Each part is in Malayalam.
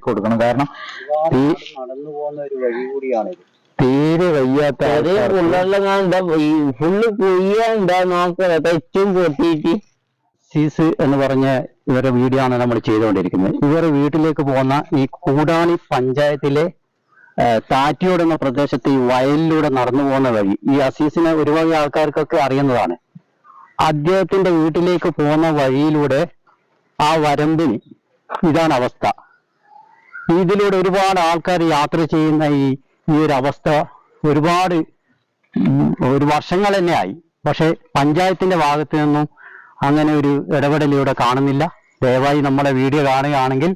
കൊടുക്കണം. കാരണം നടന്നു പോകുന്ന ഒരു വഴി കൂടിയാണ് തീരെ വയ്യാത്ത ഫുള്ള് പൊയ്യാണ്ടാ നോക്കട്ടെ ഏറ്റവും പൊട്ടിയിട്ട് സീസ് എന്ന് പറഞ്ഞ ഇവരുടെ വീഡിയോ ആണ് നമ്മൾ ചെയ്തുകൊണ്ടിരിക്കുന്നത്. ഇവരുടെ വീട്ടിലേക്ക് പോകുന്ന ഈ കൂടാണി പഞ്ചായത്തിലെ താറ്റിയോട് എന്ന പ്രദേശത്ത് ഈ വയലിലൂടെ നടന്നു പോകുന്ന വഴി ഈ അസീസിനെ ഒരുപാട് ആൾക്കാർക്കൊക്കെ അറിയുന്നതാണ്. അദ്ദേഹത്തിന്റെ വീട്ടിലേക്ക് പോകുന്ന വഴിയിലൂടെ ആ വരമ്പിന് ഇതാണ് അവസ്ഥ. ഇതിലൂടെ ഒരുപാട് ആൾക്കാർ യാത്ര ചെയ്യുന്ന ഈ ഒരു അവസ്ഥ ഒരു വർഷങ്ങൾ തന്നെ ആയി. പക്ഷെ പഞ്ചായത്തിന്റെ ഭാഗത്ത് നിന്നും അങ്ങനെ ഒരു ഇടപെടലിലൂടെ കാണുന്നില്ല. ദയവായി നമ്മുടെ വീഡിയോ കാണുകയാണെങ്കിൽ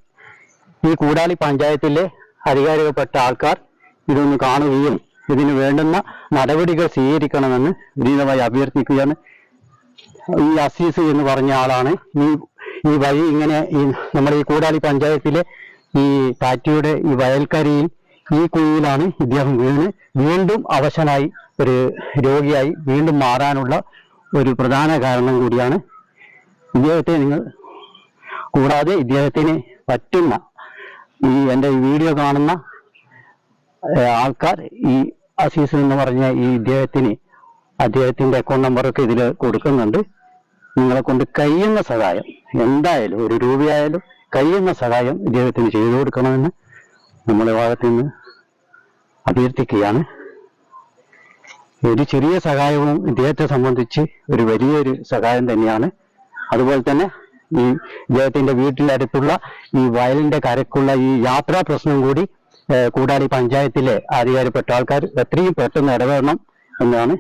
ഈ കൂടാളി പഞ്ചായത്തിലെ അധികാരികപ്പെട്ട ആൾക്കാർ ഇതൊന്ന് കാണുകയും ഇതിന് വേണ്ടുന്ന നടപടികൾ സ്വീകരിക്കണമെന്ന് വിനീതമായി അഭ്യർത്ഥിക്കുകയാണ്. ഈ അസീസ് എന്ന് പറഞ്ഞ ആളാണ് ഈ വഴി ഇങ്ങനെ നമ്മുടെ ഈ കൂടാളി പഞ്ചായത്തിലെ ഈ താറ്റിയുടെ ഈ വയൽക്കരയിൽ ഈ കുഴിയിലാണ് ഇദ്ദേഹം വീണ്ടും അവശനായി ഒരു രോഗിയായി വീണ്ടും മാറാനുള്ള ഒരു പ്രധാന കാരണം കൂടിയാണ്. ഇദ്ദേഹത്തെ നിങ്ങൾ കൂടാതെ ഇദ്ദേഹത്തിന് പറ്റുന്ന എൻ്റെ ഈ വീഡിയോ കാണുന്ന ആൾക്കാർ ഈ അസീസ് എന്ന് പറഞ്ഞ ഈ അദ്ദേഹത്തിന്റെ അക്കൗണ്ട് നമ്പറൊക്കെ ഇതിൽ കൊടുക്കുന്നുണ്ട്. നിങ്ങളെ കൊണ്ട് കഴിയുന്ന സഹായം എന്തായാലും 1 രൂപയായാലും കഴിയുന്ന സഹായം ഇദ്ദേഹത്തിന് ചെയ്തു കൊടുക്കണമെന്ന് നമ്മുടെ ഭാഗത്ത് നിന്ന് അഭ്യർത്ഥിക്കുകയാണ്. ഒരു ചെറിയ സഹായവും ഇദ്ദേഹത്തെ സംബന്ധിച്ച് ഒരു വലിയൊരു സഹായം തന്നെയാണ്. അതുപോലെ തന്നെ ഈ ഇദ്ദേഹത്തിന്റെ വീട്ടിനടുത്തുള്ള ഈ വയലിന്റെ കരക്കുള്ള ഈ യാത്രാ പ്രശ്നം കൂടി കൂടാളി പഞ്ചായത്തിലെ അധികാരപ്പെട്ട ആൾക്കാർ എത്രയും പെട്ടെന്ന് ഇടപെടണം എന്നാണ്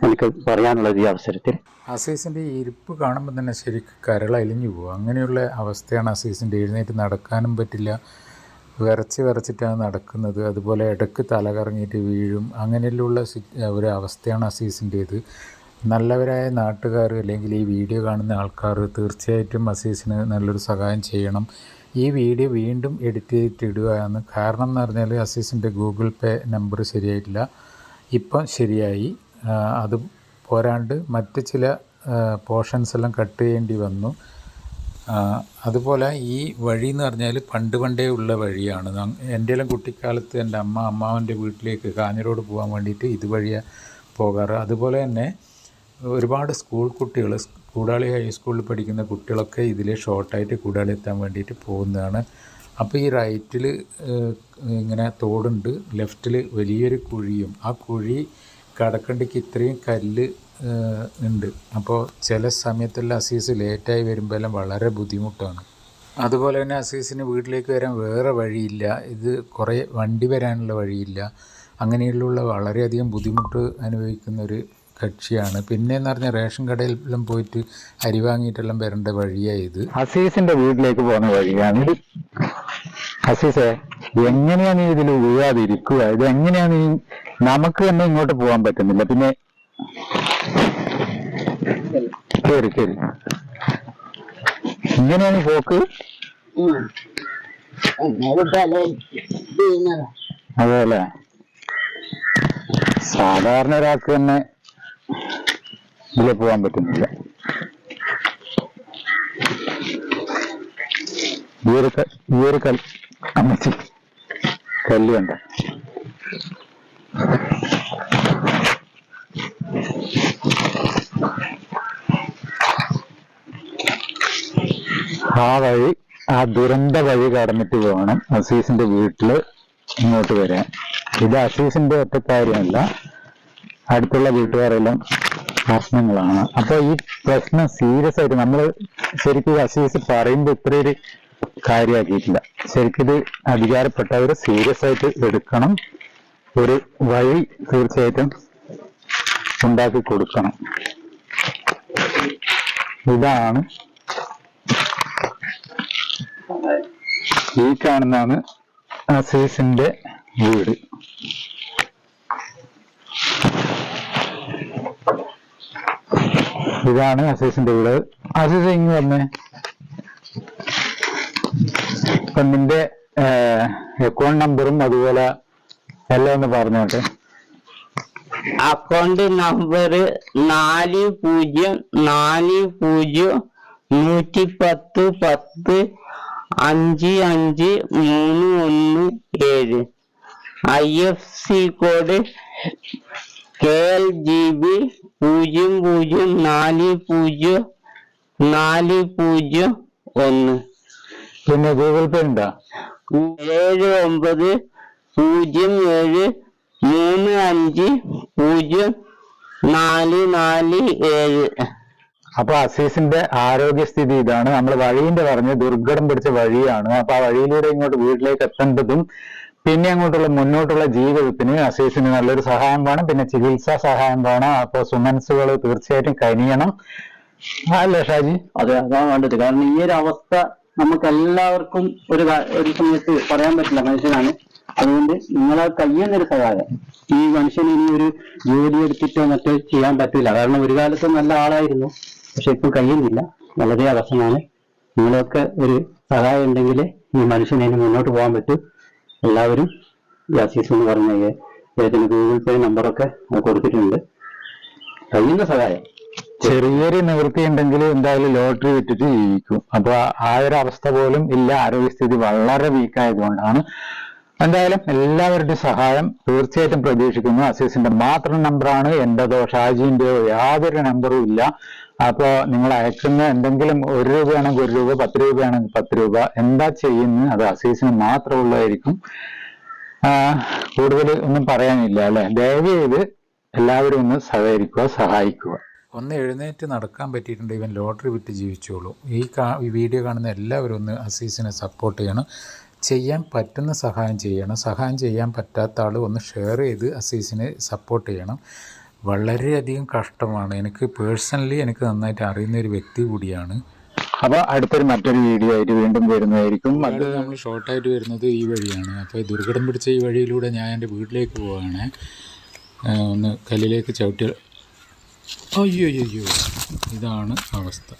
എനിക്ക് പറയാനുള്ളത് ഈ അവസരത്തിൽ. അസീസിൻ്റെ ഈ ഇരിപ്പ് കാണുമ്പോൾ തന്നെ ശരിക്കും കരളലിഞ്ഞു പോകും. അങ്ങനെയുള്ള അവസ്ഥയാണ് അസീസിൻ്റെ. എഴുന്നേറ്റ് നടക്കാനും പറ്റില്ല, വിറച്ചിട്ടാണ് നടക്കുന്നത്. അതുപോലെ ഇടയ്ക്ക് തല കറങ്ങിയിട്ട് വീഴും. അങ്ങനെയുള്ള ഒരു അവസ്ഥയാണ് അസീസിൻ്റേത്. നല്ലവരായ നാട്ടുകാർ അല്ലെങ്കിൽ ഈ വീഡിയോ കാണുന്ന ആൾക്കാർ തീർച്ചയായിട്ടും അസീസിന് നല്ലൊരു സഹായം ചെയ്യണം. ഈ വീഡിയോ വീണ്ടും എഡിറ്റ് ചെയ്തിട്ട് ഇടുകയാണ്. കാരണം എന്ന് പറഞ്ഞാൽ അസീസിൻ്റെ ഗൂഗിൾ പേ നമ്പർ ശരിയായിട്ടില്ല, ഇപ്പം ശരിയായി. അത് പോരാണ്ട് മറ്റ് ചില പോർഷൻസ് എല്ലാം കട്ട് ചെയ്യേണ്ടി വന്നു. അതുപോലെ ഈ വഴി എന്ന് പറഞ്ഞാൽ പണ്ടേ ഉള്ള വഴിയാണ്. എൻ്റെ എല്ലാം കുട്ടിക്കാലത്ത് എൻ്റെ അമ്മാവൻ്റെ വീട്ടിലേക്ക് കാഞ്ഞിരോട് പോകാൻ വേണ്ടിയിട്ട് ഇതുവഴിയാണ് പോകാറ്. അതുപോലെ തന്നെ ഒരുപാട് സ്കൂൾ കുട്ടികൾ, കൂടാളി ഹൈസ്കൂളിൽ പഠിക്കുന്ന കുട്ടികളൊക്കെ ഇതിൽ ഷോർട്ടായിട്ട് കൂടാളി എത്താൻ വേണ്ടിയിട്ട് പോകുന്നതാണ്. അപ്പോൾ ഈ റൈറ്റിൽ ഇങ്ങനെ തോടുണ്ട്, ലെഫ്റ്റിൽ വലിയൊരു കുഴിയും, ആ കുഴി കടക്കണ്ടിക്ക് ഇത്രയും കല്ല് ഉണ്ട്. അപ്പോൾ ചില സമയത്തെല്ലാം അസീസ് ലേറ്റായി വരുമ്പോഴെല്ലാം വളരെ ബുദ്ധിമുട്ടാണ്. അതുപോലെ തന്നെ അസീസിന് വീട്ടിലേക്ക് വരാൻ വേറെ വഴിയില്ല, ഇത് കുറേ വണ്ടി വരാനുള്ള വഴിയില്ല. അങ്ങനെയുള്ള വളരെയധികം ബുദ്ധിമുട്ട് അനുഭവിക്കുന്ന ഒരു കക്ഷിയാണ്. പിന്നെയെന്ന് പറഞ്ഞാൽ റേഷൻ കടയിലെല്ലാം പോയിട്ട് അരി വാങ്ങിയിട്ടെല്ലാം വരേണ്ട വഴിയായത്. അസീസിന്റെ വീട്ടിലേക്ക് പോകുന്ന വഴിയാണ്. അസീസെ, എങ്ങനെയാണ് നീ ഇതിൽ വീഴാതിരിക്കുക? ഇത് എങ്ങനെയാണ് നമുക്ക് തന്നെ ഇങ്ങോട്ട് പോകാൻ പറ്റുന്നില്ല. പിന്നെ ശരി ഇങ്ങനെയാണ് പോക്ക്. അതെല്ലേ, സാധാരണ ഒരാൾക്ക് തന്നെ ഇതിൽ പോകാൻ പറ്റുന്നില്ല. ഈ ഒരു അമ്മച്ചി കല്ല് കണ്ട ആ വഴി, ആ ദുരന്ത വഴി കടന്നിട്ട് വേണം അസീസിന്റെ വീട്ടില് ഇങ്ങോട്ട് വരാൻ. ഇത് അസീസിന്റെ ഒറ്റ കാര്യമല്ല, അടുത്തുള്ള വീട്ടുകാരെല്ലാം പ്രശ്നങ്ങളാണ്. അപ്പൊ ഈ പ്രശ്നം സീരിയസ് ആയിട്ട് നമ്മൾ ശരിക്കും അസീസ് പറയുമ്പോൾ ഇത്രയൊരു കാര്യമാക്കിയിട്ടില്ല. ശരിക്കും ഇത് അധികാരപ്പെട്ടവർ സീരിയസ് ആയിട്ട് എടുക്കണം. ഒരു വഴി തീർച്ചയായിട്ടും ഉണ്ടാക്കി കൊടുക്കണം. ഇതാണ് ഈ കാണുന്നതാണ് അസീസിന്റെ വീട്. ഇതാണ് അസീസിന്റെ വീട്. അസീസ് ഇങ്ങ് വന്നേ. ഇപ്പൊ നിന്റെ അക്കൗണ്ട് നമ്പറും അതുപോലെ എല്ലാം ഒന്ന് പറഞ്ഞോട്ടെ. Account number 4040 11010 553117. IFSC code KLGB 0040401. പിന്നെ ഗൂഗിൾ പേ ഉണ്ടോ? 7907350447. അപ്പൊ അസീസിന്റെ ആരോഗ്യസ്ഥിതി ഇതാണ്. നമ്മൾ വഴീന്റെ പറഞ്ഞ് ദുർഘടം പിടിച്ച വഴിയാണ്. അപ്പൊ ആ വഴിയിലൂടെ ഇങ്ങോട്ട് വീട്ടിലേക്ക് എത്തേണ്ടതും പിന്നെ അങ്ങോട്ടുള്ള മുന്നോട്ടുള്ള ജീവിതത്തിന് അസീസിന് നല്ലൊരു സഹായം വേണം. പിന്നെ ചികിത്സാ സഹായം വേണം. അപ്പൊ സുമൻസുകൾ തീർച്ചയായിട്ടും കനിയണം, അല്ലേ ഷാജി? അതെ, അതാണ് വേണ്ടത്. കാരണം ഈ ഒരു അവസ്ഥ നമുക്ക് എല്ലാവർക്കും ഒരു സമയത്ത് പറയാൻ പറ്റില്ല. മനുഷ്യനാണ്. അതുകൊണ്ട് നിങ്ങളെ കഴിയുന്നൊരു സഹായം. ഈ മനുഷ്യന് ഇനി ഒരു ജോലി എടുത്തിട്ടോ മറ്റോ ചെയ്യാൻ പറ്റില്ല. കാരണം ഒരു കാലത്ത് നല്ല ആളായിരുന്നു, പക്ഷെ ഇപ്പം കഴിയുന്നില്ല. വളരെ അവസരമാണ്. നിങ്ങളൊക്കെ ഒരു സഹായം ഉണ്ടെങ്കിൽ ഈ മനുഷ്യനെ ഇനി മുന്നോട്ട് പോകാൻ പറ്റും. എല്ലാവരും ഈ അസീസ് എന്ന് പറഞ്ഞ ഏതിന് ഗൂഗിൾ പേ നമ്പറൊക്കെ കൊടുത്തിട്ടുണ്ട്. കഴിയുന്ന സഹായം. ചെറിയൊരു നിവൃത്തി ഉണ്ടെങ്കിൽ എന്തായാലും ലോട്ടറി വിറ്റിട്ട് ജീവിക്കും. അപ്പൊ ആ ഒരു അവസ്ഥ പോലും ഇല്ല. ആരോഗ്യസ്ഥിതി വളരെ വീക്കായതുകൊണ്ടാണ്. എന്തായാലും എല്ലാവരുടെയും സഹായം തീർച്ചയായിട്ടും പ്രതീക്ഷിക്കുന്നു. അസീസിന്റെ മാത്രം നമ്പറാണ്, എന്റേതോ ഷാജിന്റെയോ യാതൊരു നമ്പറും ഇല്ല. അപ്പോ നിങ്ങൾ അയക്കുന്ന എന്തെങ്കിലും 1 രൂപയാണെങ്കിൽ 1 രൂപ, 10 രൂപയാണെങ്കിൽ 10 രൂപ, എന്താ ചെയ്യുന്നത് അത് അസീസിന് മാത്രമുള്ളതായിരിക്കും. കൂടുതൽ ഒന്നും പറയാനില്ല, അല്ലെ? ദയവ് ചെയ്ത് എല്ലാവരും ഒന്ന് സഹകരിക്കുക, സഹായിക്കുക. ഒന്ന് എഴുന്നേറ്റ് നടക്കാൻ പറ്റിയിട്ടുണ്ട്, ഇവൻ ലോട്ടറി വിറ്റ് ജീവിച്ചോളൂ. ഈ വീഡിയോ കാണുന്ന എല്ലാവരും ഒന്ന് അസീസിനെ സപ്പോർട്ട് ചെയ്യണം. ചെയ്യാൻ പറ്റുന്ന സഹായം ചെയ്യണം. സഹായം ചെയ്യാൻ പറ്റാത്ത ആൾ ഒന്ന് ഷെയർ ചെയ്ത് അസീസിനെ സപ്പോർട്ട് ചെയ്യണം. വളരെയധികം കഷ്ടമാണ്. എനിക്ക് പേഴ്സണലി എനിക്ക് നന്നായിട്ട് അറിയുന്ന ഒരു വ്യക്തി കൂടിയാണ്. അപ്പോൾ മറ്റൊരു വീഡിയോ ആയിട്ട് വീണ്ടും വരുന്നതായിരിക്കും. അത് നമ്മൾ ഷോർട്ടായിട്ട് വരുന്നത് ഈ വഴിയാണ്. അപ്പോൾ ഈ ദുർഘടം പിടിച്ച ഈ വഴിയിലൂടെ ഞാൻ എൻ്റെ വീട്ടിലേക്ക് പോവുകയാണ്. ഒന്ന് കല്ലിലേക്ക് ചവിട്ടി, അയ്യോ ഇതാണ് അവസ്ഥ.